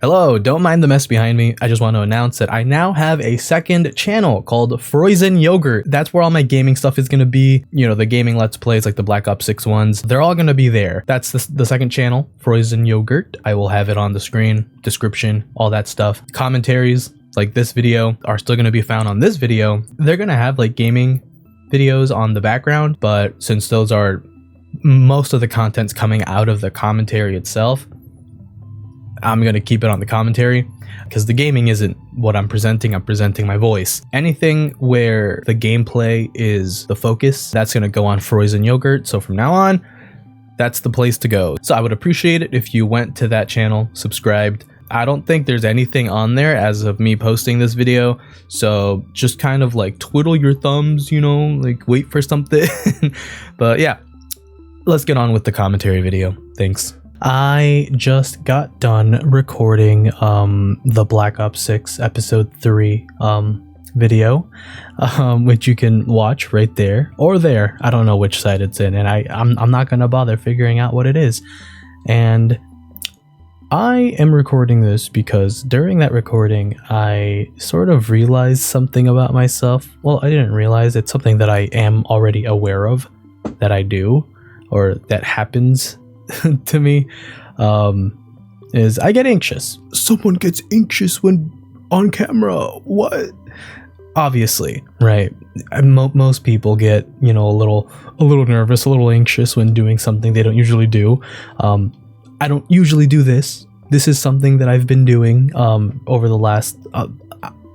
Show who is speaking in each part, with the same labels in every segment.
Speaker 1: Hello, don't mind the mess behind me. I just want to announce that I now have a second channel called Frozen Yogurt. That's where all my gaming stuff is going to be. You know, the gaming Let's Plays like the Black Ops 6 ones. They're all going to be there. That's the second channel, Frozen Yogurt. I will have it on the screen, description, all that stuff. Commentaries like this video are still going to be found on this video. They're going to have like gaming videos on the background, but since those are most of the content's coming out of the commentary itself, I'm going to keep it on the commentary because the gaming isn't what I'm presenting my voice. Anything where the gameplay is the focus, that's going to go on Frozen Yogurt. So from now on, that's the place to go. So I would appreciate it if you went to that channel, subscribed. I don't think there's anything on there as of me posting this video. So just kind of like twiddle your thumbs, you know, like wait for something. But yeah, let's get on with the commentary video. Thanks. I just got done recording the Black Ops 6 episode 3 video, which you can watch right there or there. I don't know which side it's in, and I'm not gonna bother figuring out what it is. And I am recording this because during that recording I sort of realized something about myself. Well, I didn't realize, it's something that I am already aware of that I do, or that happens to me, is I get anxious. Someone gets anxious when on camera. What? Obviously, right? Most people get, you know, a little nervous, a little anxious when doing something they don't usually do. I don't usually do this. This is something that I've been doing over the last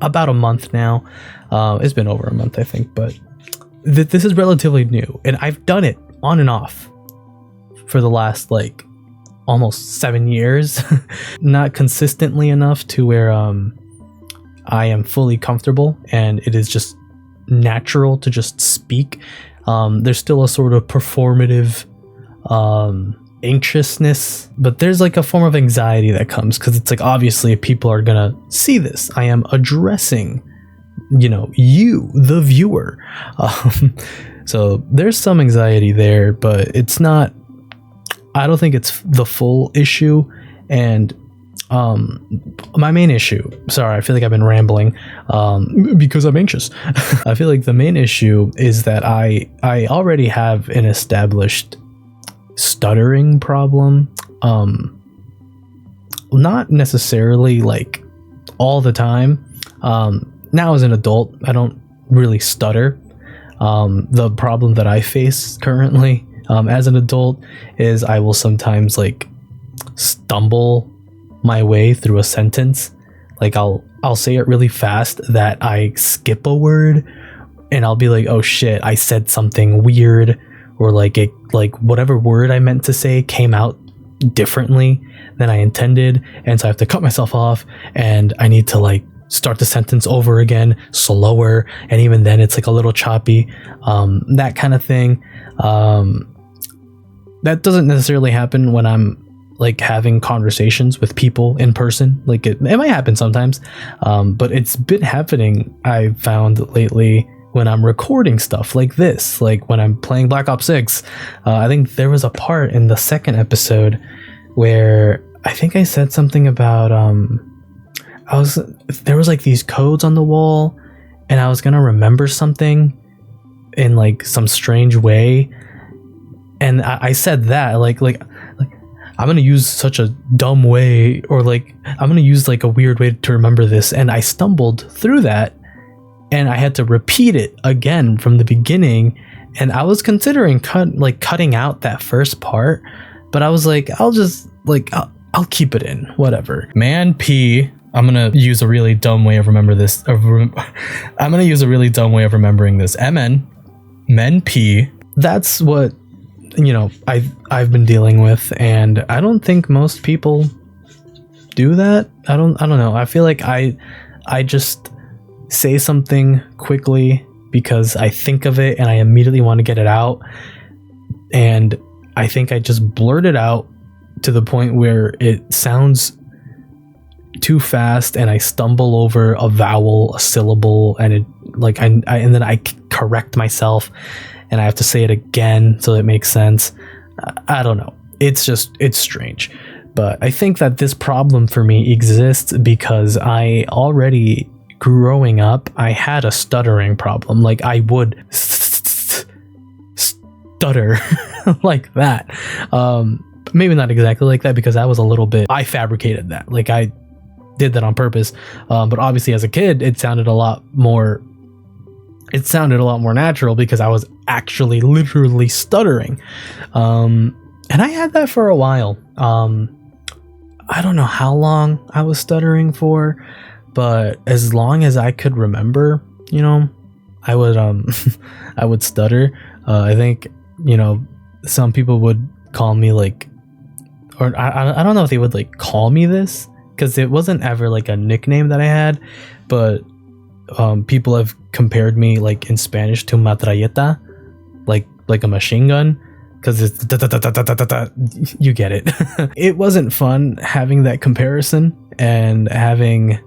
Speaker 1: about a month now. It's been over a month, I think, but this is relatively new, and I've done it on and off for the last like almost 7 years. Not consistently enough to where I am fully comfortable and it is just natural to just speak. There's still a sort of performative anxiousness, but there's like a form of anxiety that comes because it's like, obviously people are gonna see this. I am addressing, you know, you, the viewer. So there's some anxiety there, but it's not, I don't think it's the full issue. And my main issue, sorry, I feel like I've been rambling because I'm anxious. I feel like the main issue is that I already have an established stuttering problem. Not necessarily like all the time. Now as an adult, I don't really stutter. The problem that I face currently as an adult is I will sometimes like stumble my way through a sentence. Like I'll say it really fast that I skip a word, and I'll be like, oh shit, I said something weird, or like whatever word I meant to say came out differently than I intended, and so I have to cut myself off and I need to like start the sentence over again slower, and even then it's like a little choppy, that kind of thing. That doesn't necessarily happen when I'm like having conversations with people in person. Like it might happen sometimes, but it's been happening, I found lately, when I'm recording stuff like this, like when I'm playing Black Ops 6. I think there was a part in the second episode where I think I said something about there was like these codes on the wall, and I was gonna remember something in like some strange way, and I said that like I'm gonna use such a dumb way, or like I'm gonna use like a weird way to remember this, and I stumbled through that, and I had to repeat it again from the beginning, and I was considering cutting out that first part, but I was like, I'll keep it in, whatever. Man P, I'm gonna use a really dumb way of remembering this. MN, Men P. That's what, you know, I've been dealing with, and I don't think most people do that. I don't know. I feel like I just say something quickly because I think of it and I immediately want to get it out, and I think I just blurt it out to the point where it sounds too fast and I stumble over a vowel, a syllable, and it like and then I correct myself and I have to say it again so it makes sense. I don't know. It's strange. But I think that this problem for me exists because I already, growing up, I had a stuttering problem. Like I would stutter like that. Maybe not exactly like that because I fabricated that. Like I did that on purpose. But obviously as a kid, it sounded a lot more natural because I was actually literally stuttering. And I had that for a while. I don't know how long I was stuttering for, but as long as I could remember, you know, I would I would stutter. I think, you know, some people would call me like, or I don't know if they would like call me this because it wasn't ever like a nickname that I had, but people have compared me like in Spanish to matralleta, like a machine gun, because it's you get it. It wasn't fun having that comparison and having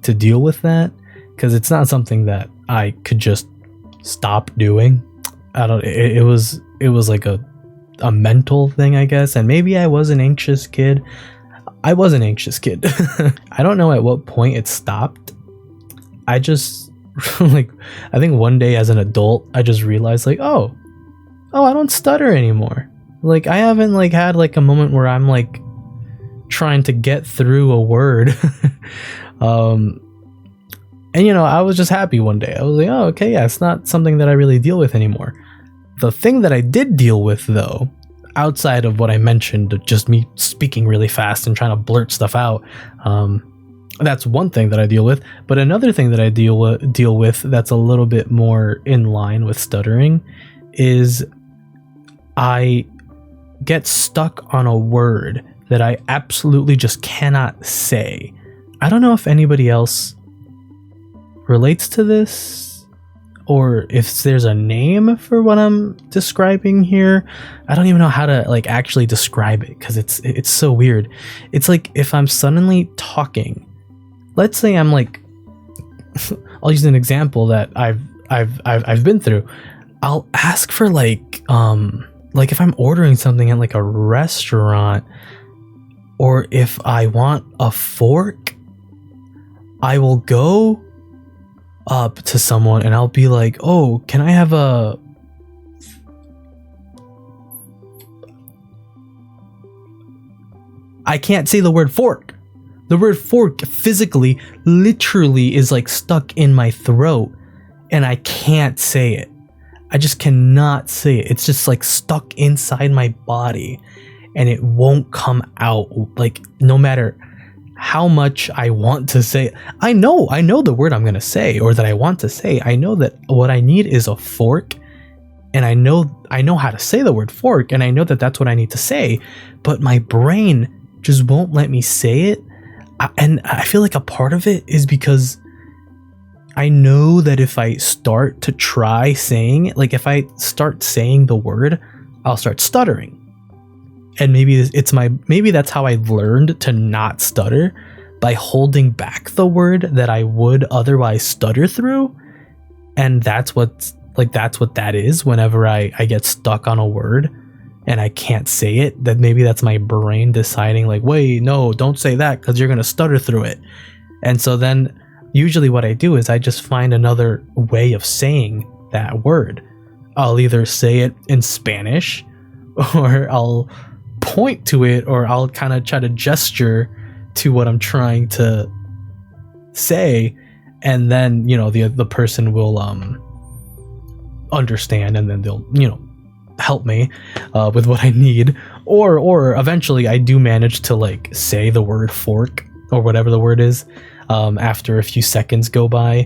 Speaker 1: to deal with that because it's not something that I could just stop doing. It was like a mental thing, I guess, and maybe I was an anxious kid. I was an anxious kid. I don't know at what point it stopped. I just like, I think one day as an adult I just realized like, oh, I don't stutter anymore. Like I haven't like had like a moment where I'm like trying to get through a word. And you know, I was just happy one day. I was like, oh, okay, yeah, it's not something that I really deal with anymore. The thing that I did deal with though, outside of what I mentioned, just me speaking really fast and trying to blurt stuff out, that's one thing that I deal with. But another thing that I deal with that's a little bit more in line with stuttering is I get stuck on a word that I absolutely just cannot say. I don't know if anybody else relates to this or if there's a name for what I'm describing here. I don't even know how to like actually describe it because it's so weird. It's like if I'm suddenly talking, let's say I'm like I'll use an example that I've been through. I'll ask for like if I'm ordering something at like a restaurant, or if I want a fork, I will go up to someone and I'll be like, oh, can I have a I can't say the word fork. The word fork physically, literally is like stuck in my throat and I can't say it. I just cannot say it. It's just like stuck inside my body and it won't come out. Like no matter how much I want to say it. I know the word I'm going to say or that I want to say. I know that what I need is a fork and I know how to say the word fork and I know that that's what I need to say, but my brain just won't let me say it. And I feel like a part of it is because I know that if I start to try saying it, like if I start saying the word, I'll start stuttering. And maybe that's how I learned to not stutter, by holding back the word that I would otherwise stutter through. And that's what that is whenever I get stuck on a word and I can't say it. That maybe that's my brain deciding like, wait, no, don't say that because you're going to stutter through it. And so then usually what I do is I just find another way of saying that word. I'll either say it in Spanish or I'll point to it, or I'll kind of try to gesture to what I'm trying to say, and then, you know, the person will understand, and then they'll, you know, help me with what I need, or eventually I do manage to like say the word fork or whatever the word is after a few seconds go by.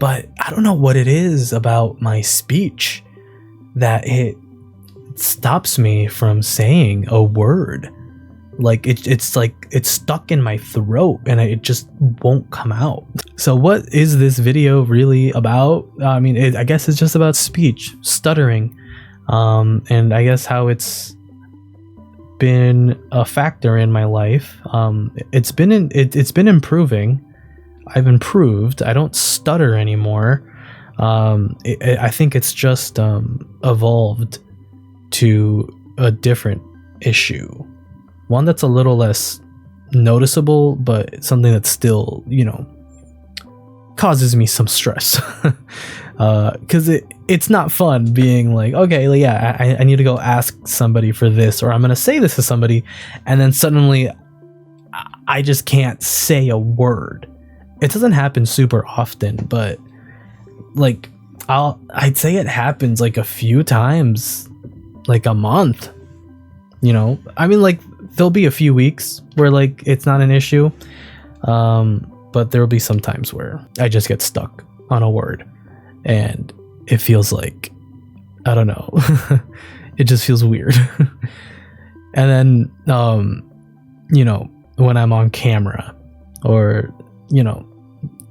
Speaker 1: But I don't know what it is about my speech that it stops me from saying a word. Like it's like it's stuck in my throat and it just won't come out. So what is this video really about? I mean, I guess it's just about speech, stuttering, and I guess how it's been a factor in my life. It's been improving. I've improved. I don't stutter anymore. I think it's just evolved to a different issue. one that's a little less noticeable, but something that still, causes me some stress. Because it's not fun being like, okay, yeah, I need to go ask somebody for this, or I'm gonna say this to somebody, and then suddenly I just can't say a word. It doesn't happen super often, but like I'd say it happens like a few times, like a month. I mean, like there'll be a few weeks where like it's not an issue, but there'll be some times where I just get stuck on a word, and it feels like, I don't know, it just feels weird. And then when I'm on camera, or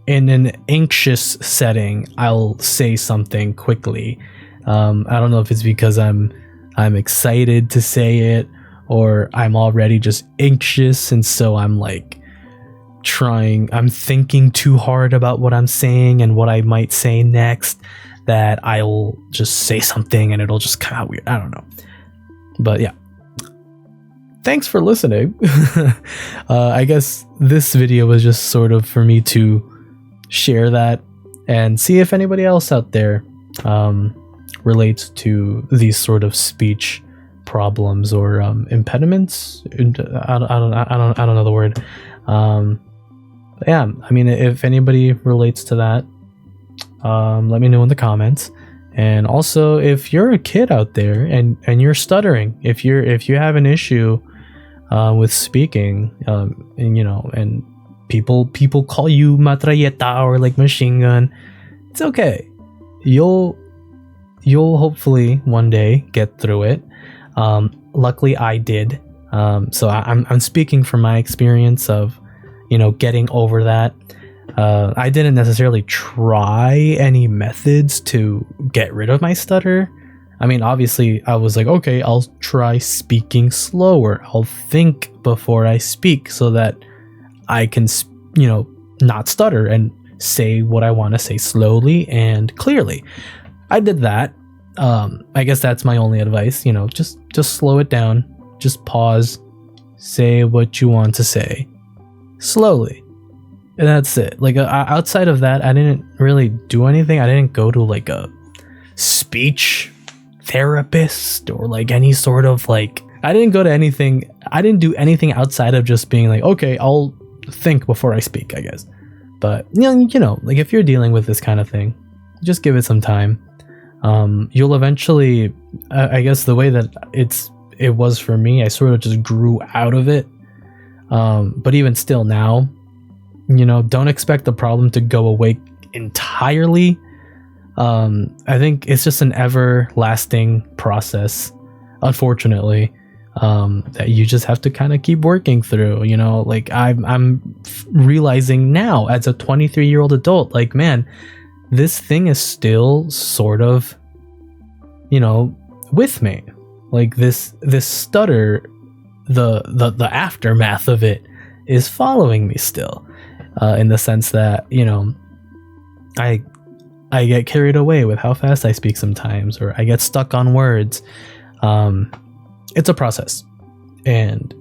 Speaker 1: in an anxious setting, I'll say something quickly. I don't know if it's because I'm excited to say it, or I'm already just anxious, and so I'm like I'm thinking too hard about what I'm saying and what I might say next, that I'll just say something and it'll just come out weird. I don't know. But yeah. Thanks for listening. I guess this video was just sort of for me to share that and see if anybody else out there relates to these sort of speech problems or impediments. I don't know the word. Yeah, I mean, if anybody relates to that, let me know in the comments. And also, if you're a kid out there and you're stuttering, if you have an issue with speaking, and people call you matralleta or like machine gun, it's okay. You'll hopefully one day get through it. Luckily I did. So I'm speaking from my experience of getting over that. I didn't necessarily try any methods to get rid of my stutter. I mean, obviously I was like, okay, I'll try speaking slower. I'll think before I speak so that I can, not stutter and say what I want to say slowly and clearly. I did that. I guess that's my only advice, just slow it down, just pause, say what you want to say slowly, and that's it. Like outside of that, I didn't really do anything. I didn't go to like a speech therapist or like any sort of like, I didn't go to anything. I didn't do anything outside of just being like, okay, I'll think before I speak, I guess. But like if you're dealing with this kind of thing, just give it some time. You'll eventually, I guess the way that it was for me, I sort of just grew out of it. But even still now, don't expect the problem to go away entirely. I think it's just an everlasting process, unfortunately, that you just have to kind of keep working through. Like I'm realizing now as a 23-year-old adult, like, man, this thing is still sort of, with me. Like this stutter, the aftermath of it is following me still, in the sense that, I get carried away with how fast I speak sometimes, or I get stuck on words. It's a process, and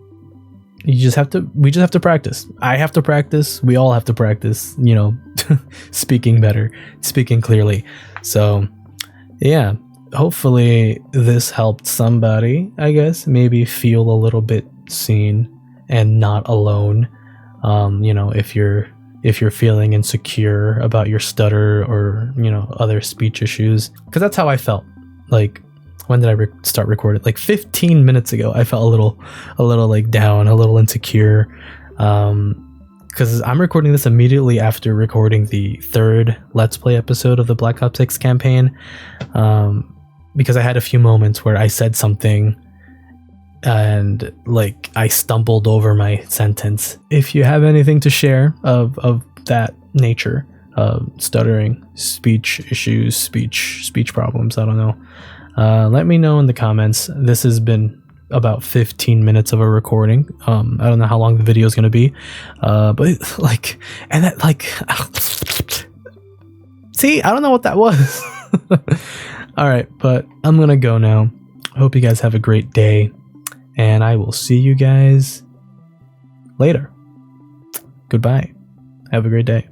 Speaker 1: we just have to practice. I have to practice. We all have to practice, speaking better, speaking clearly. So yeah, hopefully this helped somebody, I guess, maybe feel a little bit seen and not alone. If you're feeling insecure about your stutter or, other speech issues, because that's how I felt. Like, when did I start recording? Like 15 minutes ago, I felt a little like down, a little insecure. Because I'm recording this immediately after recording the third Let's Play episode of the Black Ops 6 campaign. Because I had a few moments where I said something and like I stumbled over my sentence. If you have anything to share of that nature, stuttering, speech issues, speech problems, I don't know, let me know in the comments. This has been about 15 minutes of a recording. I don't know how long the video is going to be, but like, and that like, see, I don't know what that was. All right, but I'm gonna go now. I hope you guys have a great day, and I will see you guys later. Goodbye. Have a great day.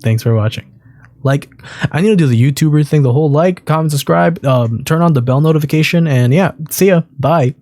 Speaker 1: Thanks for watching. Like, I need to do the YouTuber thing, the whole like, comment, subscribe, turn on the bell notification, and yeah, see ya. Bye.